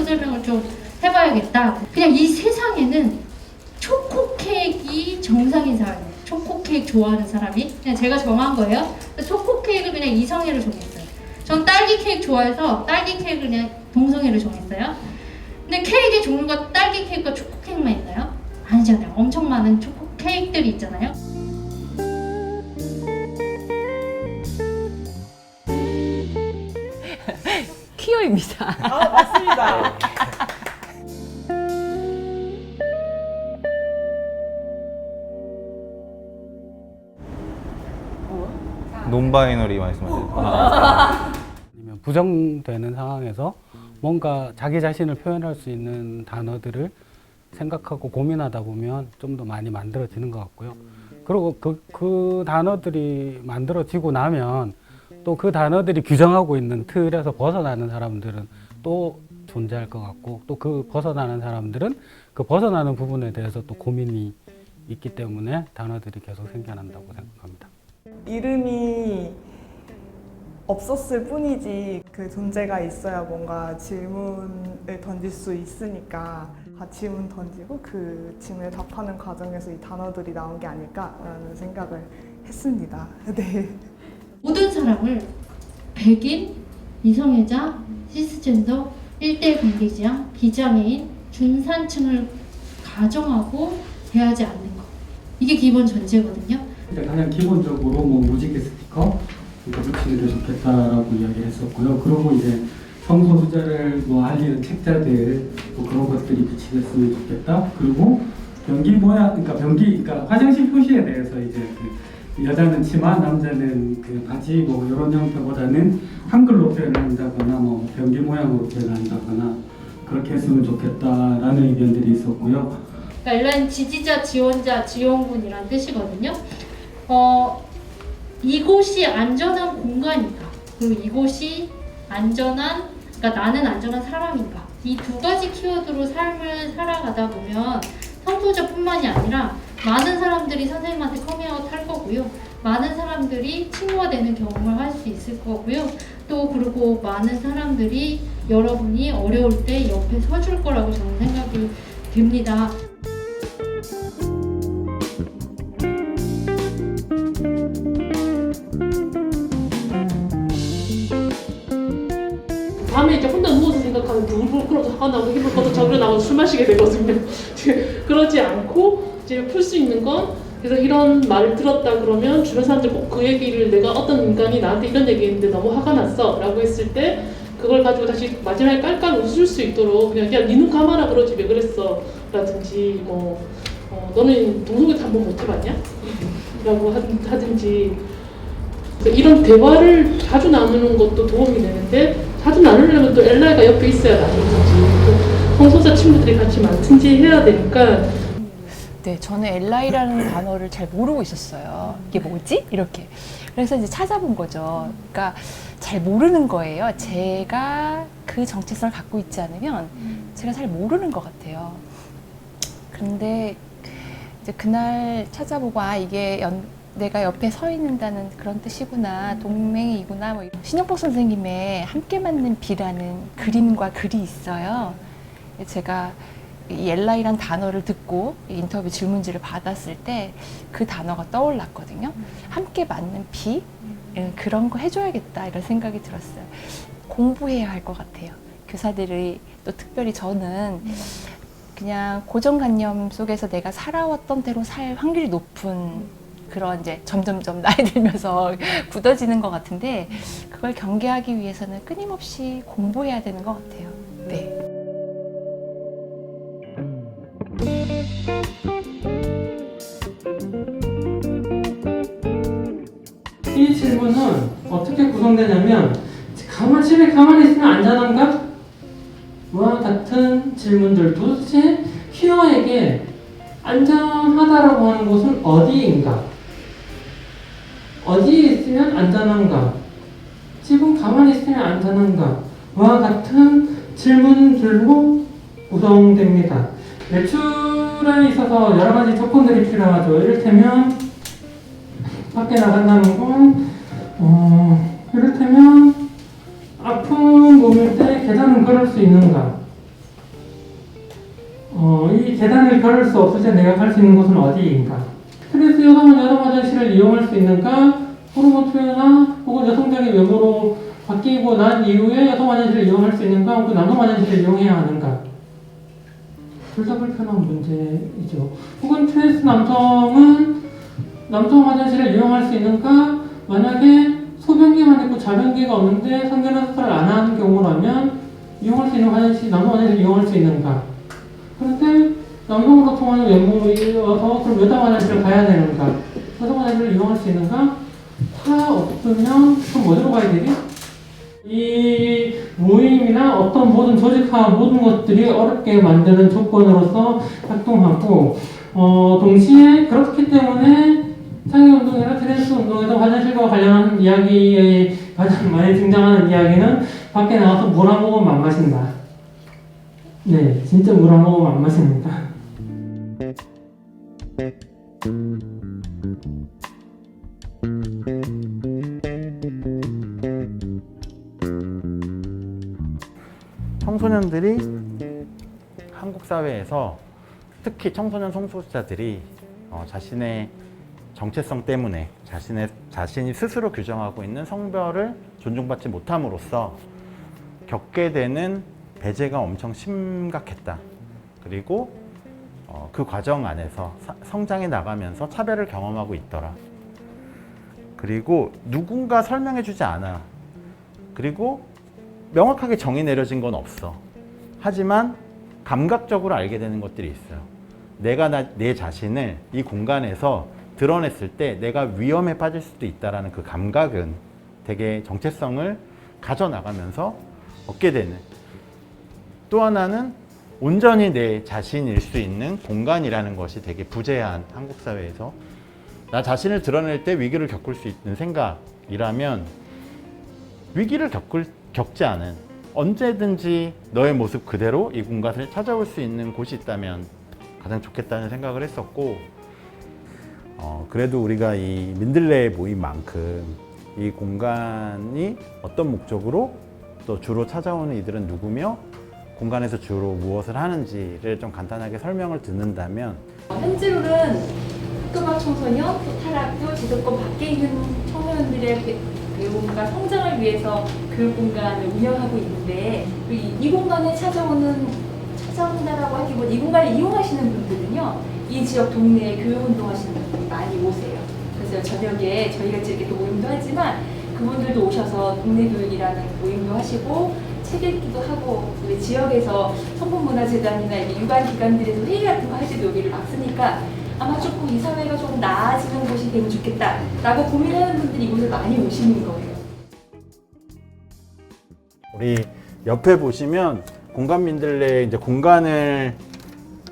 설명을 좀 해봐야겠다. 그냥 이 세상에는 초코 케이크 정상인 사람이에요. 초코 케이크 좋아하는 사람이 그냥 제가 정한 거예요. 초코 케이크를 그냥 이성애로 정했어요. 전 딸기 케이크 좋아해서 딸기 케이크를 그냥 동성애로 정했어요. 근데 케이크의 종류가 딸기 케이크와 초코 케이크만 있나요? 아니잖아요. 엄청 많은 초코 케이크들이 있잖아요. 퀴어입니다. 아, 맞습니다. 논바이너리 말씀하세요. 아니면 부정되는 상황에서 뭔가 자기 자신을 표현할 수 있는 단어들을 생각하고 고민하다 보면 좀 더 많이 만들어지는 것 같고요. 그리고 그 단어들이 만들어지고 나면 또 그 단어들이 규정하고 있는 틀에서 벗어나는 사람들은 또 존재할 것 같고, 또 그 벗어나는 사람들은 그 벗어나는 부분에 대해서 또 고민이 있기 때문에 단어들이 계속 생겨난다고 생각합니다. 이름이 없었을 뿐이지 그 존재가 있어야 뭔가 질문을 던질 수 있으니까 질문 던지고 그 질문에 답하는 과정에서 이 단어들이 나온 게 아닐까라는 생각을 했습니다. 네. 모든 사람을 백인, 이성애자, 시스젠더, 일대 관계지향, 비장애인, 중산층을 가정하고 대하지 않는 것. 이게 기본 전제거든요. 가장 기본적으로 뭐 무지개 스티커 붙이기도 좋겠다라고 이야기했었고요. 그리고 이제 성소수자를 뭐 알리는 책자들 뭐 그런 것들이 붙이겠으면 좋겠다. 그리고 변기 모양, 그러니까 화장실 표시에 대해서 이제 그 여자는 치마, 남자는 그 바지 뭐 이런 형태보다는 한글로 표현한다거나 뭐 변기 모양으로 표현한다거나 그렇게 했으면 좋겠다라는 의견들이 있었고요. 그러니까 엘라인 지지자, 지원자, 지원군이란 뜻이거든요. 이곳이 안전한 공간인가, 그리고 이곳이 안전한, 그러니까 나는 안전한 사람인가, 이 두 가지 키워드로 삶을 살아가다 보면 성소수자뿐만이 아니라 많은 사람들이 선생님한테 커밍아웃 할 거고요. 많은 사람들이 친구가 되는 경험을 할 수 있을 거고요. 또 그리고 많은 사람들이 여러분이 어려울 때 옆에 서줄 거라고 저는 생각이 듭니다. 밤에 이제 혼자 누워서 생각하면 울고 끌어서 화가 나고 힘을 꺼서 저기로 나가서 술 마시게 되거든요. 그러지 않고 이제 풀 수 있는 건, 그래서 이런 말을 들었다 그러면 주변 사람들 꼭 그 얘기를, 내가 어떤 인간이 나한테 이런 얘기했는데 너무 화가 났어 라고 했을 때 그걸 가지고 다시 마지막에 깔깔 웃을 수 있도록 그냥 야, 니 눈 감아라 그러지 왜 그랬어 라든지 뭐 너는 동성애 한번 못 해봤냐? 라고 하든지, 이런 대화를 자주 나누는 것도 도움이 되는데, 자주 나누려면 또 엘라이가 옆에 있어야 나누든지, 또 성소수자 친구들이 같이 많든지 해야 되니까. 네, 저는 엘라이라는 단어를 잘 모르고 있었어요. 이게 뭐지? 이렇게. 그래서 이제 찾아본 거죠. 그러니까 잘 모르는 거예요. 제가 그 정체성을 갖고 있지 않으면 제가 잘 모르는 것 같아요. 그런데 이제 그날 찾아보고, 아, 이게 내가 옆에 서 있는다는 그런 뜻이구나, 동맹이구나. 뭐 신영복 선생님의 함께 맞는 비라는 그림과 글이 있어요. 제가 이 엘라이란 단어를 듣고 인터뷰 질문지를 받았을 때 그 단어가 떠올랐거든요. 함께 맞는 비? 그런 거 해줘야겠다 이런 생각이 들었어요. 공부해야 할 것 같아요. 교사들이, 또 특별히 저는 그냥 고정관념 속에서 내가 살아왔던 대로 살 확률이 높은 그런, 이제 점점점 나이 들면서 굳어지는 것 같은데, 그걸 경계하기 위해서는 끊임없이 공부해야 되는 것 같아요. 네. 이 질문은 어떻게 구성되냐면, 집에 가만히 있으면 안전한가? 와 같은 질문들. 도대체 퀴어에게 안전하다라고 하는 곳은 어디인가? 어디에 있으면 안전한가? 지금 가만히 있으면 안전한가? 와 같은 질문들로 구성됩니다. 매출에 있어서 여러 가지 조건들이 필요하죠. 이를테면 밖에 나간다는 건 이를테면 아픈 몸일 때 계단은 걸을 수 있는가? 이 계단을 걸을 수 없을 때 내가 갈 수 있는 곳은 어디인가? 스트레스 여성은 여성 화장실을 이용할 수 있는가? 호르몬 투여나 혹은 여성적인 외모로 바뀌고 난 이후에 여성 화장실을 이용할 수 있는가? 혹은 남성 화장실을 이용해야 하는가? 둘 다 불편한 문제이죠. 혹은 트랜스 남성은 남성 화장실을 이용할 수 있는가? 만약에 소변기만 있고 자변기가 없는데 성견수술을 안 하는 경우라면 이용할 수 있는 화장실, 남성 화장실을 이용할 수 있는가? 그런데 남성으로 통하는 외모이어서 그럼 여성 화장실을 가야 되는가? 여성 화장실을 이용할 수 있는가? 다 없으면 그럼 어디로 가야 되지? 이 모임이나 어떤 모든 조직화 모든 것들이 어렵게 만드는 조건으로서 작동하고 동시에 그렇기 때문에 창의운동이나 트랜스 운동에서 화장실과 관련한 이야기에 가장 많이 등장하는 이야기는 밖에 나가서 물 한 모금 안 마신다. 네, 진짜 물 한 모금 안 마십니다. 청소년들이 한국 사회에서 특히 청소년 성소수자들이 자신의 정체성 때문에 자신이 스스로 규정하고 있는 성별을 존중받지 못함으로써 겪게 되는 배제가 엄청 심각했다. 그리고 그 과정 안에서 성장해 나가면서 차별을 경험하고 있더라. 그리고 누군가 설명해 주지 않아. 그리고 명확하게 정의 내려진 건 없어. 하지만 감각적으로 알게 되는 것들이 있어요. 내가 내 자신을 이 공간에서 드러냈을 때 내가 위험에 빠질 수도 있다는 그 감각은 되게 정체성을 가져나가면서 얻게 되는, 또 하나는 온전히 내 자신일 수 있는 공간이라는 것이 되게 부재한 한국 사회에서 나 자신을 드러낼 때 위기를 겪을 수 있는 생각이라면 위기를 겪지 않은 언제든지 너의 모습 그대로 이 공간을 찾아올 수 있는 곳이 있다면 가장 좋겠다는 생각을 했었고, 그래도 우리가 이 민들레 모임만큼 이 공간이 어떤 목적으로 또 주로 찾아오는 이들은 누구며 공간에서 주로 무엇을 하는지를 좀 간단하게 설명을 듣는다면, 현재로는 학교가 청소년, 또 탈학교, 지도권 밖에 있는 청소년들의 교육과 성장을 위해서 교육 공간을 운영하고 있는데 이 공간에 찾아온다라고 하기보다 이 공간을 이용하시는 분들은요, 이 지역 동네에 교육 운동하시는 분들이 많이 오세요. 그래서 저녁에 저희가 이렇게 또 모임도 하지만 그분들도 오셔서 동네 교육이라는 모임도 하시고 책 읽기도 하고, 우리 지역에서 성북문화재단이나 유관 기관들에서 회의 같은 거 할 때도 여기를 막 쓰니까 아마 조금 이 사회가 조금 나아지는 곳이 되면 좋겠다라고 고민하는 분들이 이곳에 많이 오시는 거예요. 우리 옆에 보시면 공간 민들레 이제 공간을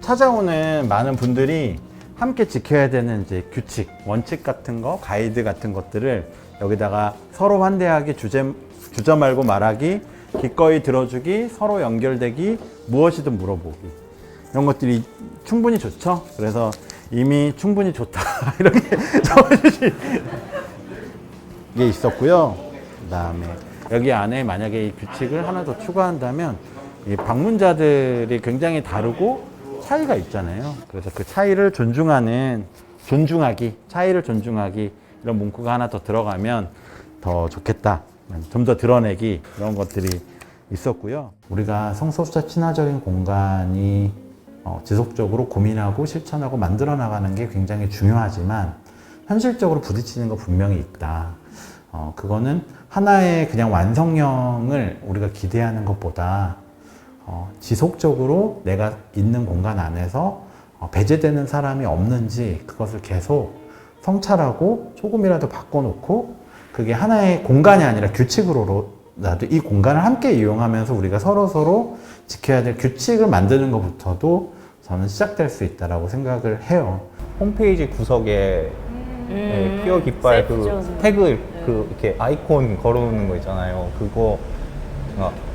찾아오는 많은 분들이 함께 지켜야 되는 이제 규칙, 원칙 같은 거, 가이드 같은 것들을 여기다가 서로 환대하기, 주저 말고 말하기, 기꺼이 들어주기, 서로 연결되기, 무엇이든 물어보기, 이런 것들이 충분히 좋죠. 그래서 이미 충분히 좋다 이렇게 적어주신 게 있었고요. 그 다음에 여기 안에 만약에 이 규칙을 하나 더 추가한다면 이 방문자들이 굉장히 다르고 차이가 있잖아요. 그래서 그 차이를 차이를 존중하기 이런 문구가 하나 더 들어가면 더 좋겠다. 좀 더 드러내기, 이런 것들이 있었고요. 우리가 성소수자 친화적인 공간이 지속적으로 고민하고 실천하고 만들어 나가는 게 굉장히 중요하지만 현실적으로 부딪히는 거 분명히 있다. 그거는 하나의 그냥 완성형을 우리가 기대하는 것보다 지속적으로 내가 있는 공간 안에서 배제되는 사람이 없는지 그것을 계속 성찰하고 조금이라도 바꿔놓고, 그게 하나의 공간이 아니라 규칙으로라도 이 공간을 함께 이용하면서 우리가 서로 지켜야 될 규칙을 만드는 것부터도 저는 시작될 수 있다고 생각을 해요. 홈페이지 구석에 퀴어 깃발 그 태그 이렇게 아이콘 걸어놓는 거 있잖아요. 그거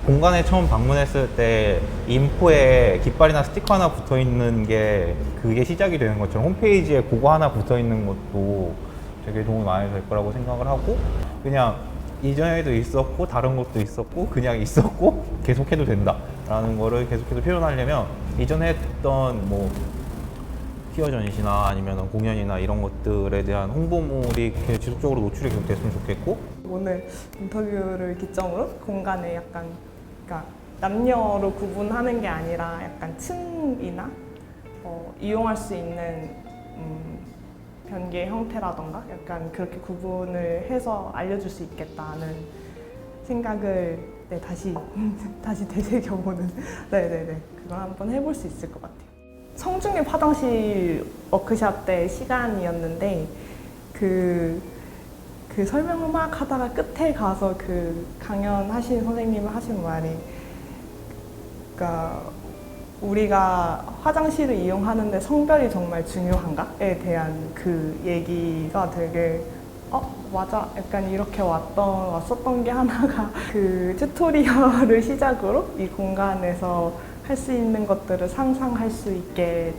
공간에 처음 방문했을 때 인포에 깃발이나 스티커 하나 붙어 있는 게 그게 시작이 되는 것처럼 홈페이지에 그거 하나 붙어 있는 것도 되게 도움이 많이 될 거라고 생각을 하고, 그냥 이전에도 있었고 다른 것도 있었고 그냥 있었고 계속해도 된다 라는 거를 계속해서 표현하려면 이전에 했던 뭐 퀴어 전시나 아니면 공연이나 이런 것들에 대한 홍보물이 이렇게 지속적으로 노출이 계속 됐으면 좋겠고 오늘 인터뷰를 기점으로 공간에 약간 그러니까 남녀로 구분하는 게 아니라 약간 층이나 이용할 수 있는 변기의 형태라던가 약간 그렇게 구분을 해서 알려줄 수 있겠다는 생각을 다시 되새겨보는 네네네 그걸 한번 해볼 수 있을 것 같아요. 성중립 화장실 워크샵 때 시간이었는데 그 설명을 막 하다가 끝에 가서 그 강연하신 선생님이 하신 말이 그러니까 우리가 화장실을 이용하는데 성별이 정말 중요한가에 대한 그 얘기가 되게 맞아 약간 이렇게 왔었던 게 하나가 그 튜토리얼을 시작으로 이 공간에서 할 수 있는 것들을 상상할 수 있게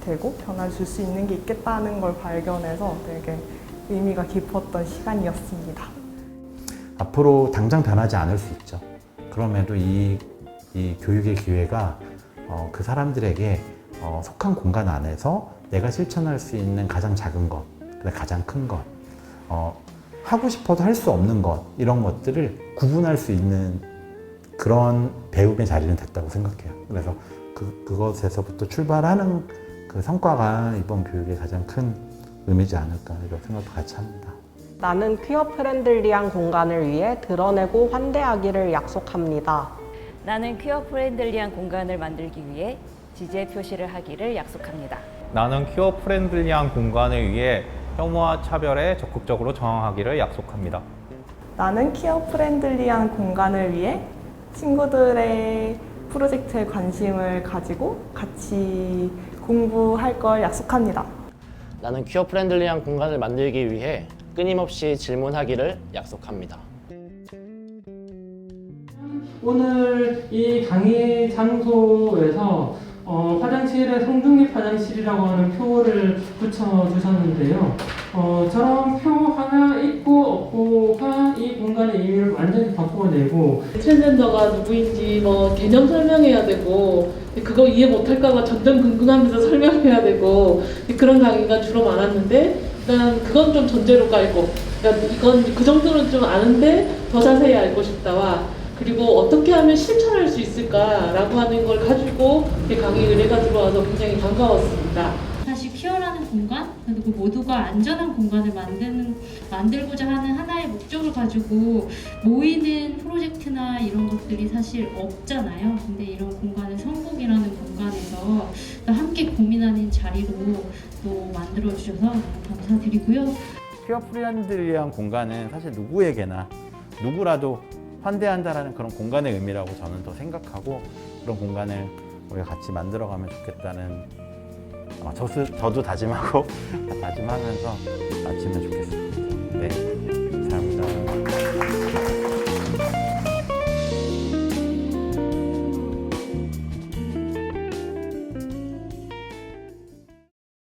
되고 변화 줄 수 있는 게 있겠다는 걸 발견해서 되게 의미가 깊었던 시간이었습니다. 앞으로 당장 변하지 않을 수 있죠. 그럼에도 이 교육의 기회가 그 사람들에게 속한 공간 안에서 내가 실천할 수 있는 가장 작은 것, 가장 큰 것, 하고 싶어도 할 수 없는 것 이런 것들을 구분할 수 있는 그런 배움의 자리는 됐다고 생각해요. 그래서 그것에서부터 출발하는 그 성과가 이번 교육의 가장 큰 의미지 않을까 이런 생각도 같이 합니다. 나는 퀴어 프렌들리한 공간을 위해 드러내고 환대하기를 약속합니다. 나는 퀴어 프렌들리한 공간을 만들기 위해 지지의 표시를 하기를 약속합니다. 나는 퀴어 프렌들리한 공간을 위해 혐오와 차별에 적극적으로 저항하기를 약속합니다. 나는 퀴어 프렌들리한 공간을 위해 친구들의 프로젝트에 관심을 가지고 같이 공부할 걸 약속합니다. 나는 퀴어 프렌들리한 공간을 만들기 위해 끊임없이 질문하기를 약속합니다. 오늘 이 강의 장소에서 화장실에 성중립 화장실이라고 하는 표를 붙여주셨는데요. 저런 표 하나 있고 없고가 이 공간의 의미를 완전히 바꿔내고 트랜스젠더가 누구인지 뭐 개념 설명해야 되고 그거 이해 못할까봐 전전긍긍하면서 설명해야 되고 그런 강의가 주로 많았는데 일단 그건 좀 전제로 깔고 그러니까 이건 그 정도는 좀 아는데 더 자세히 알고 싶다와 그리고 어떻게 하면 실천할 수 있을까라고 하는 걸 가지고 강의 의뢰가 들어와서 굉장히 반가웠습니다. 사실 퀴어라는 공간, 그리고 모두가 안전한 공간을 만들고자 하는 하나의 목적을 가지고 모이는 프로젝트나 이런 것들이 사실 없잖아요. 근데 이런 공간을 성국이라는 공간에서 함께 고민하는 자리로 또 만들어주셔서 너무 감사드리고요. 퀴어 프렌들리한 공간은 사실 누구에게나 누구라도 환대한다라는 그런 공간의 의미라고 저는 더 생각하고 그런 공간을 우리가 같이 만들어가면 좋겠다는 저도 다짐하고 다짐하면서 마치면 좋겠습니다. 네.